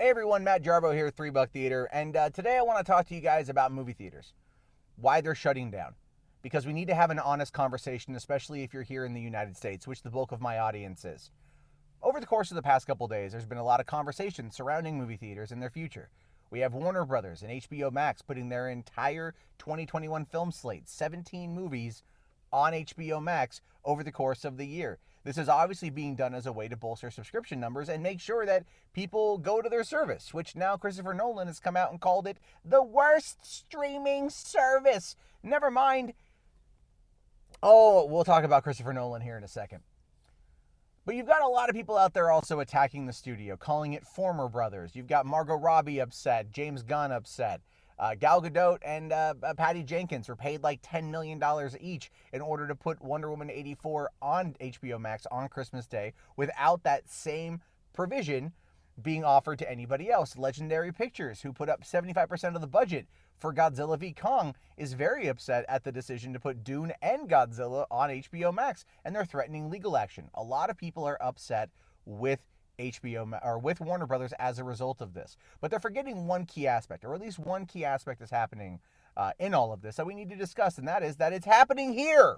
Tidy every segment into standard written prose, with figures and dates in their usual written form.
Hey everyone, Matt Jarbo here, 3 Buck Theater, and today I want to talk to you guys about movie theaters. Why they're shutting down. Because we need to have an honest conversation, especially if you're here in the United States, which the bulk of my audience is. Over the course of the past couple days, there's been a lot of conversation surrounding movie theaters and their future. We have Warner Brothers and HBO Max putting their entire 2021 film slate, 17 movies, on HBO Max over the course of the year. This is obviously being done as a way to bolster subscription numbers and make sure that people go to their service, which now Christopher Nolan has come out and called it the worst streaming service. Never mind. Oh, we'll talk about Christopher Nolan here in a second. But you've got a lot of people out there also attacking the studio, calling it former brothers. You've got Margot Robbie upset, James Gunn upset. Gal Gadot and Patty Jenkins were paid like $10 million each in order to put Wonder Woman 84 on HBO Max on Christmas Day without that same provision being offered to anybody else. Legendary Pictures, who put up 75% of the budget for Godzilla v. Kong, is very upset at the decision to put Dune and Godzilla on HBO Max, and they're threatening legal action. A lot of people are upset with HBO or with Warner Brothers as a result of this, but they're forgetting one key aspect, or at least one key aspect is happening in all of this that we need to discuss, and that is that it's happening here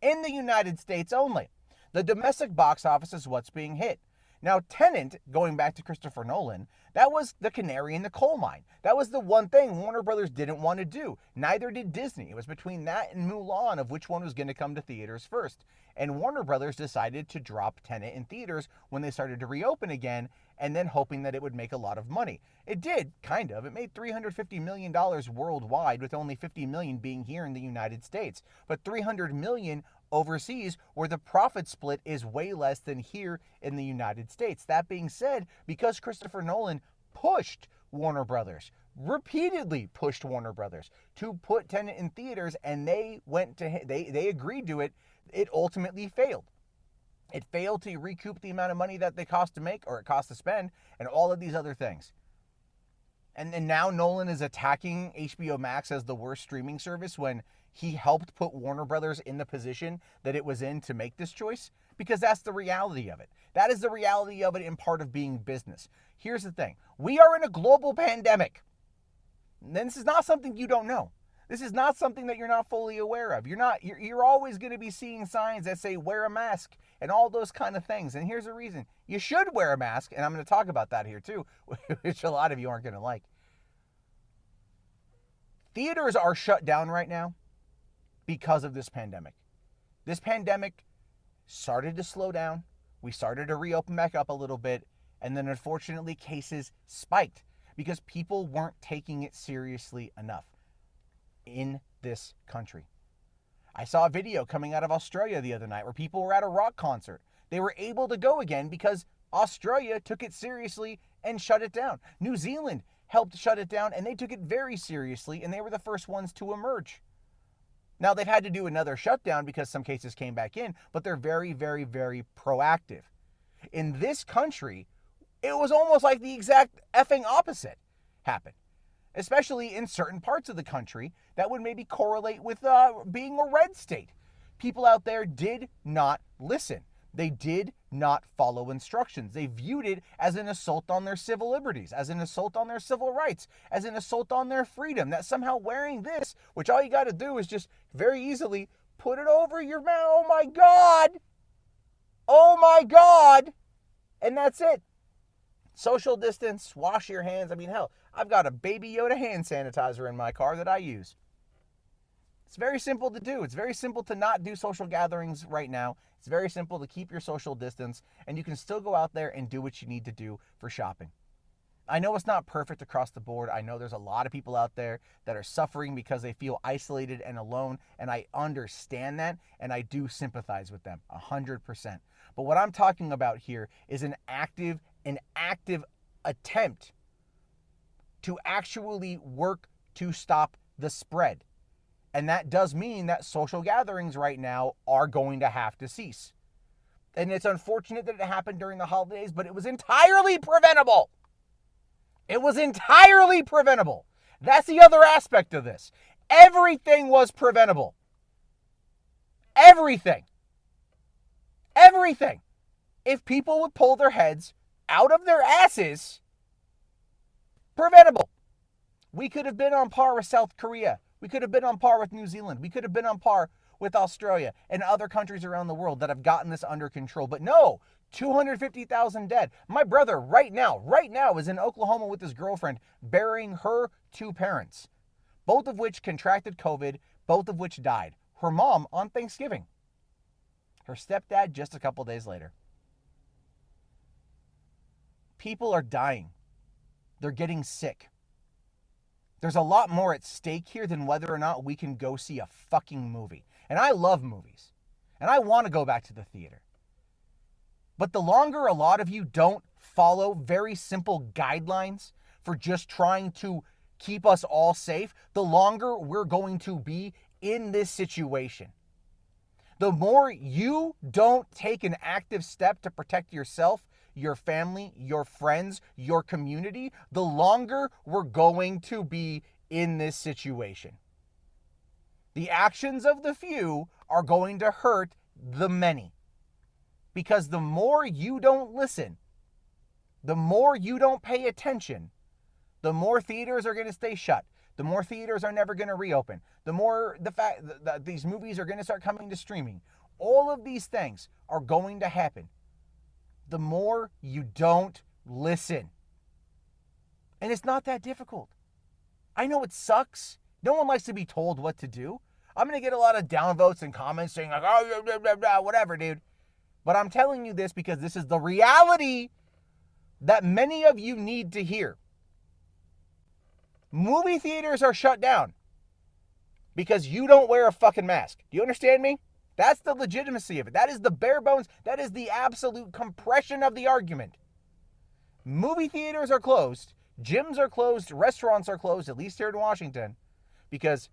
in the United States only. The domestic box office is what's being hit. Now, Tenet, going back to Christopher Nolan, that was the canary in the coal mine. That was the one thing Warner Brothers didn't want to do. Neither did Disney. It was between that and Mulan of which one was going to come to theaters first. And Warner Brothers decided to drop Tenet in theaters when they started to reopen again, and then hoping that it would make a lot of money. It did, kind of. It made $350 million worldwide, with only $50 million being here in the United States. But $300 million overseas, where the profit split is way less than here in the United States. That being said, because Christopher Nolan pushed Warner Brothers, repeatedly pushed Warner Brothers to put Tenet in theaters, and they agreed to it, it ultimately failed. It failed to recoup the amount of money that they cost to make, or it cost to spend, and all of these other things. And now Nolan is attacking HBO Max as the worst streaming service when he helped put Warner Brothers in the position that it was in to make this choice, because that's the reality of it. That is the reality of it in part of being business. Here's the thing. We are in a global pandemic. And this is not something you don't know. This is not something that you're not fully aware of. You're always going to be seeing signs that say wear a mask and all those kind of things. And here's the reason. You should wear a mask, and I'm going to talk about that here too, which a lot of you aren't going to like. Theaters are shut down right now because of this pandemic. This pandemic started to slow down. We started to reopen back up a little bit, and then unfortunately cases spiked because people weren't taking it seriously enough in this country. I saw a video coming out of Australia the other night where people were at a rock concert. They were able to go again because Australia took it seriously and shut it down. New Zealand helped shut it down, and they took it very seriously, and they were the first ones to emerge. Now, they've had to do another shutdown because some cases came back in, but they're very, very, very proactive. In this country, it was almost like the exact effing opposite happened, especially in certain parts of the country that would maybe correlate with being a red state. People out there did not listen. They did not follow instructions. They viewed it as an assault on their civil liberties, as an assault on their civil rights, as an assault on their freedom, that somehow wearing this, which all you got to do is just very easily put it over your mouth. Oh my God. Oh my God. And that's it. Social distance, wash your hands. I mean, hell, I've got a Baby Yoda hand sanitizer in my car that I use. It's very simple to do. It's very simple to not do social gatherings right now. It's very simple to keep your social distance, and you can still go out there and do what you need to do for shopping. I know it's not perfect across the board. I know there's a lot of people out there that are suffering because they feel isolated and alone, and I understand that, and I do sympathize with them 100%. But what I'm talking about here is an active attempt to actually work to stop the spread. And that does mean that social gatherings right now are going to have to cease. And it's unfortunate that it happened during the holidays, but it was entirely preventable. It was entirely preventable. That's the other aspect of this. Everything was preventable. Everything. Everything. If people would pull their heads out of their asses Preventable. We could have been on par with South Korea. We could have been on par with New Zealand. We could have been on par with Australia and other countries around the world that have gotten this under control. But no, 250,000 dead. My brother right now is in Oklahoma with his girlfriend burying her two parents, both of which contracted COVID, both of which died. Her mom on Thanksgiving. Her stepdad just a couple days later. People are dying. They're getting sick. There's a lot more at stake here than whether or not we can go see a fucking movie. And I love movies. And I want to go back to the theater. But the longer a lot of you don't follow very simple guidelines for just trying to keep us all safe, the longer we're going to be in this situation. The more you don't take an active step to protect yourself, your family, your friends, your community, the longer we're going to be in this situation. The actions of the few are going to hurt the many. Because the more you don't listen, the more you don't pay attention, the more theaters are going to stay shut. The more theaters are never going to reopen. The more the fact that these movies are going to start coming to streaming. All of these things are going to happen. The more you don't listen. And it's not that difficult. I know it sucks. No one likes to be told what to do. I'm going to get a lot of downvotes and comments saying like, oh, blah, blah, blah, whatever, dude. But I'm telling you this because this is the reality that many of you need to hear. Movie theaters are shut down because you don't wear a fucking mask. Do you understand me? That's the legitimacy of it. That is the bare bones. That is the absolute compression of the argument. Movie theaters are closed. Gyms are closed. Restaurants are closed, at least here in Washington, because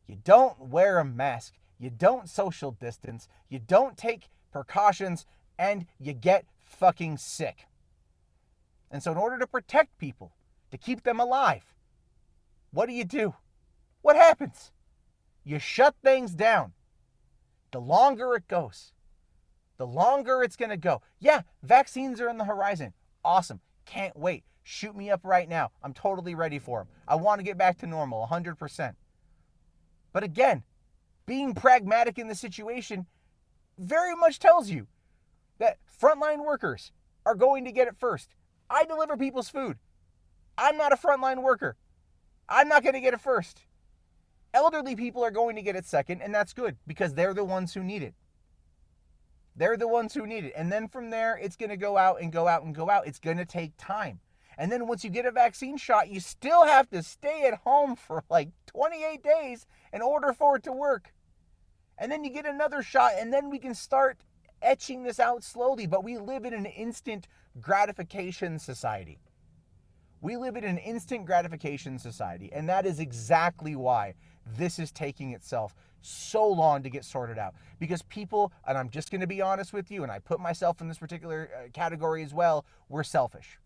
you don't wear a mask. You don't social distance. You don't take precautions, and you get fucking sick. And so in order to protect people, to keep them alive, what do? What happens? You shut things down. The longer it goes, the longer it's going to go. Yeah, vaccines are on the horizon. Awesome. Can't wait. Shoot me up right now. I'm totally ready for them. I want to get back to normal, 100%. But again, being pragmatic in the situation very much tells you that frontline workers are going to get it first. I deliver people's food. I'm not a frontline worker. I'm not going to get it first. Elderly people are going to get it second, and that's good because they're the ones who need it. They're the ones who need it. And then from there, it's going to go out and go out and go out. It's going to take time. And then once you get a vaccine shot, you still have to stay at home for like 28 days in order for it to work. And then you get another shot, and then we can start etching this out slowly. But we live in an instant gratification society. We live in an instant gratification society, and that is exactly why this is taking itself so long to get sorted out. Because people, and I'm just going to be honest with you, and I put myself in this particular category as well, we're selfish.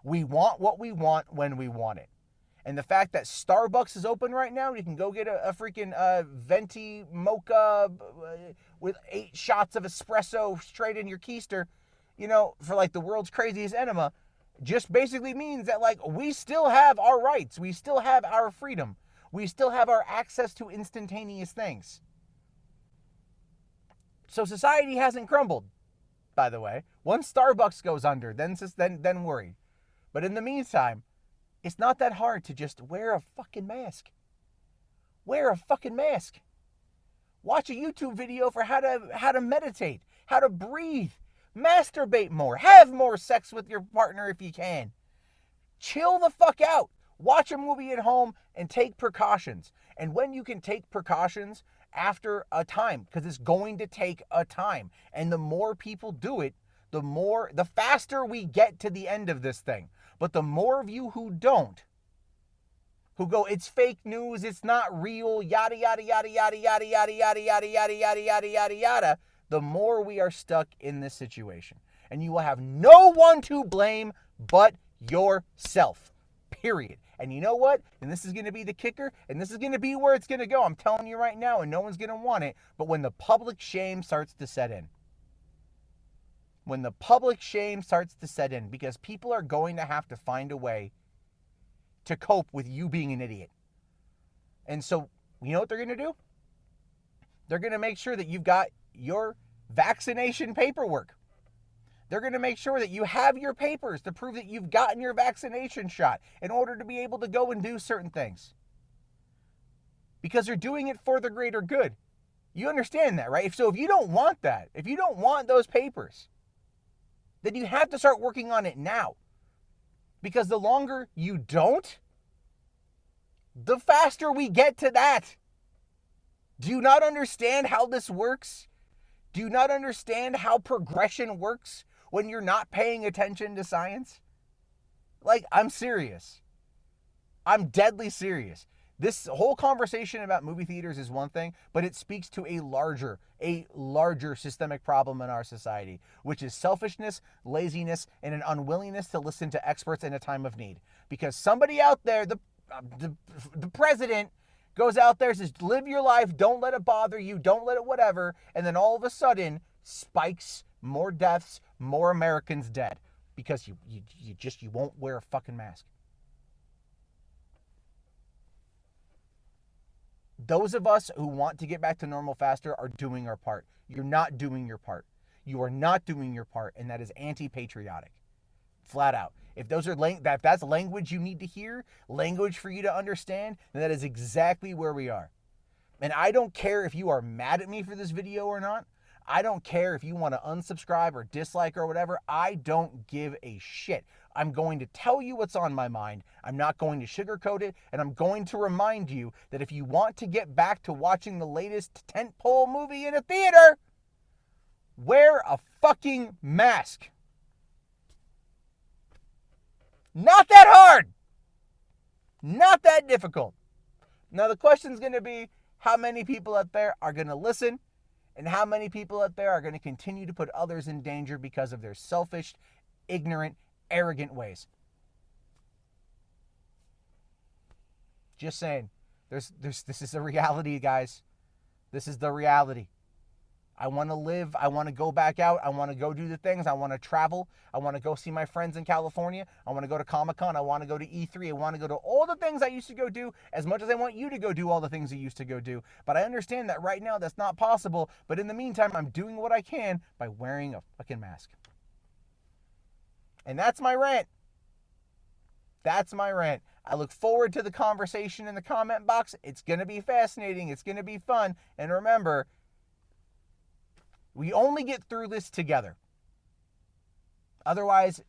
We want what we want when we want it. And the fact that Starbucks is open right now, you can go get a freaking venti mocha with 8 shots of espresso straight in your keister, for like the world's craziest enema, just basically means that like we still have our rights. We still have our freedom. We still have our access to instantaneous things. So society hasn't crumbled, by the way. Once Starbucks goes under, then worry. But in the meantime, it's not that hard to just wear a fucking mask. Wear a fucking mask. Watch a YouTube video for how to meditate, how to breathe, masturbate more, have more sex with your partner if you can. Chill the fuck out. Watch a movie at home and take precautions. And when you can take precautions after a time, because it's going to take a time. And the more people do it, the faster we get to the end of this thing. But the more of you who don't, who go, it's fake news, it's not real, yada, yada, yada, yada, yada, yada, yada, yada, yada, yada, yada, yada, yada, the more we are stuck in this situation. And you will have no one to blame but yourself. Period. And you know what? And this is going to be the kicker, and this is going to be where it's going to go. I'm telling you right now, and no one's going to want it. But when the public shame starts to set in, because people are going to have to find a way to cope with you being an idiot. And so, you know what they're going to do? They're going to make sure that you've got your vaccination paperwork. They're going to make sure that you have your papers to prove that you've gotten your vaccination shot in order to be able to go and do certain things. Because they're doing it for the greater good. You understand that, right? So if you don't want that, if you don't want those papers, then you have to start working on it now. Because the longer you don't, the faster we get to that. Do you not understand how this works? Do you not understand how progression works when you're not paying attention to science? Like, I'm serious. I'm deadly serious. This whole conversation about movie theaters is one thing, but it speaks to a larger systemic problem in our society, which is selfishness, laziness, and an unwillingness to listen to experts in a time of need. Because somebody out there, the president, goes out there and says, live your life, don't let it bother you, don't let it whatever, and then all of a sudden, spikes, more deaths, more Americans dead. Because you won't wear a fucking mask. Those of us who want to get back to normal faster are doing our part. You're not doing your part. You are not doing your part, and that is anti-patriotic. Flat out. If that's language you need to hear, language for you to understand, then that is exactly where we are. And I don't care if you are mad at me for this video or not. I don't care if you want to unsubscribe or dislike or whatever. I don't give a shit. I'm going to tell you what's on my mind. I'm not going to sugarcoat it. And I'm going to remind you that if you want to get back to watching the latest tentpole movie in a theater, wear a fucking mask. Not that hard. Not that difficult. Now the question's going to be, how many people out there are going to listen? And how many people out there are going to continue to put others in danger because of their selfish, ignorant, arrogant ways? Just saying. This is a reality, guys. This is the reality. I want to live. I want to go back out. I want to go do the things. I want to travel. I want to go see my friends in California. I want to go to Comic-Con. I want to go to E3. I want to go to all the things I used to go do, as much as I want you to go do all the things you used to go do. But I understand that right now that's not possible. But in the meantime, I'm doing what I can by wearing a fucking mask. And that's my rant. That's my rant. I look forward to the conversation in the comment box. It's going to be fascinating. It's going to be fun. And remember, we only get through this together. Otherwise,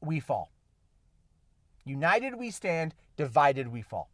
we fall. United we stand, divided we fall.